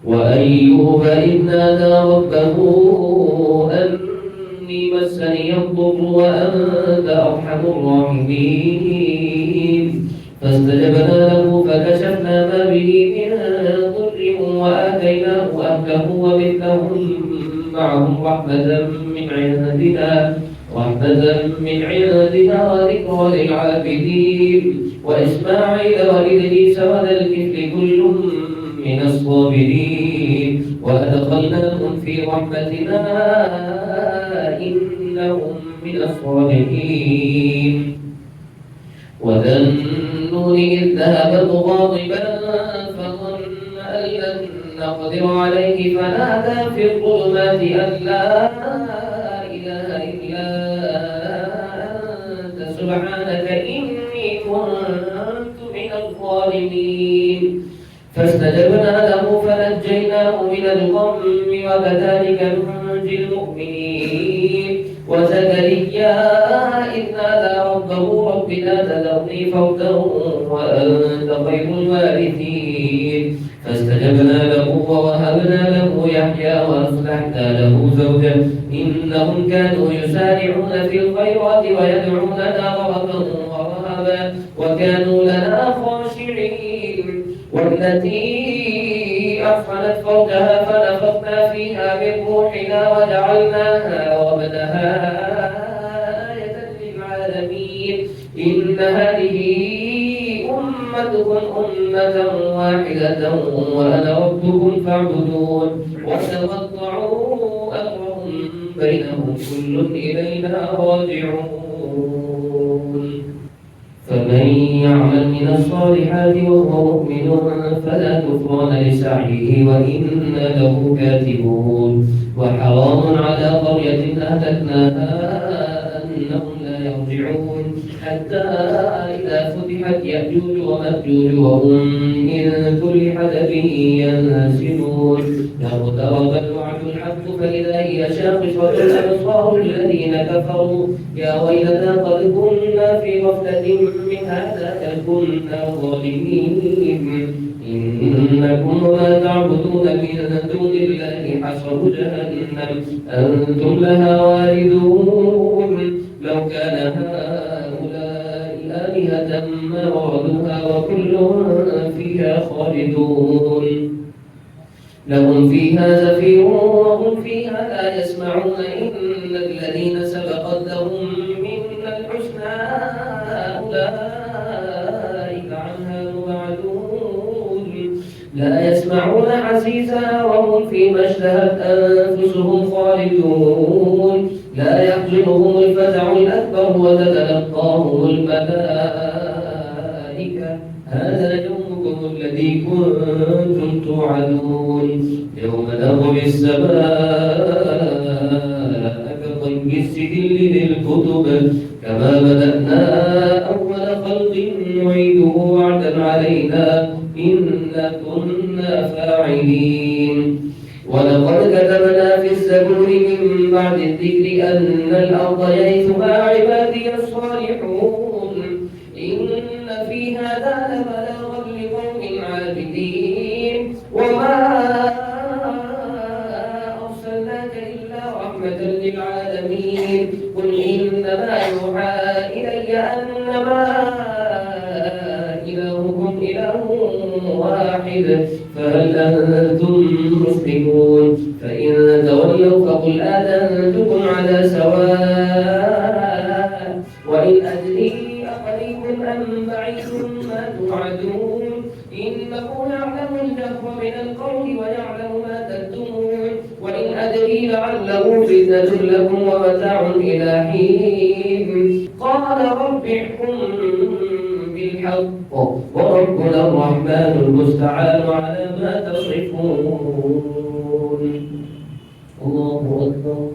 وأيوب إذ نادى ربه أني مسني الضر وأنت أرحم الراحمين فاستجبنا له فكشفنا ما به من ضر وآتيناه أهله ومثلهم معهم رحمة من عندنا وذكرى للعابدين وإسماعيل وإدريس وذا الكفل كل من الصابرين وأدخلناهم في رحمتنا إنهم من الصالحين وذا النون إذ ذهب مغاضبا فظن أن لن نقدر عليه فنادى في الظلمات أن لا إله إلا أنت سبحانك إني كنت من الظالمين فاستجبنا له فنجيناه من الغم وكذلك ننجي المؤمنين وزكريا إذ نادى ربه رب لا تذرني فردا وأنت خير الوارثين فاستجبنا له ووهبنا له يحيى وأصلحنا له زوجا إنهم كانوا يسارعون في الخيرات ويدعوننا رغبا ورهبا وكانوا لنا خاشعين والتي أحصنت فرجها فنفخنا فيها من روحنا وجعلناها وابنها آية للعالمين إن هذه أمتكم أمة واحدة وأنا ربكم فاعبدون وتقطعوا أمرهم بينهم كل إلينا راجعون فمن يعمل من الصالحات وهو مؤمن فلا كفران لسعيه وإنا له كاتبون وحرام على قرية أهلكناها أنهم لا يرجعون حتى إذا فتحت يأجوج ومأجوج وهم من كل حدب ينسلون اقترب الوعد الحق فإذا هي شاخصة أبصار الذين كفروا يا ويلنا قد كنا في غفلة من هذا بل كنا ظالمين إنكم وما تعبدون من دون الله حصب جهنم أنتم لها واردون لو كان هؤلاء آلهة ما وردوها وكل فيها خالدون لهم فيها زفير وهم فيها لا يسمعون إن الذين سبقت لهم منا الحسنى أولئك عنها مبعدون لا يسمعون حسيسها وهم فيما اشتهت أنفسهم خالدون لا يحزنهم الفزع الأكبر وتتلقاهم الملائكة هذا يومكم الذي كنتم توعدون يوم نطوي السماء كطي السجل للكتب كما بدأنا أول خلق نعيده وعدا علينا إنا كنا فاعلين ولقد كتبنا في الزبور من بعد الذكر أن الأرض يرثها عبادي الصالحون إن في هذا لبلاغا لقوم عابدين وما أرسلناك إلا رحمة للعالمين قل إنما يوحى إلي أنما إلهكم إله واحد فهل أنتم مسلمون فإن تولوا فقل آذنتكم على سواء وإن أدري أقريب أم بعيد ما توعدون إنه يعلم الجهر من القول ويعلم ما تكتمون وإن أدري لعله فتنة لكم ومتاع إلى حين قال رب احكم بالحق وربنا الرحمن المستعان على ما تصفون الله أكبر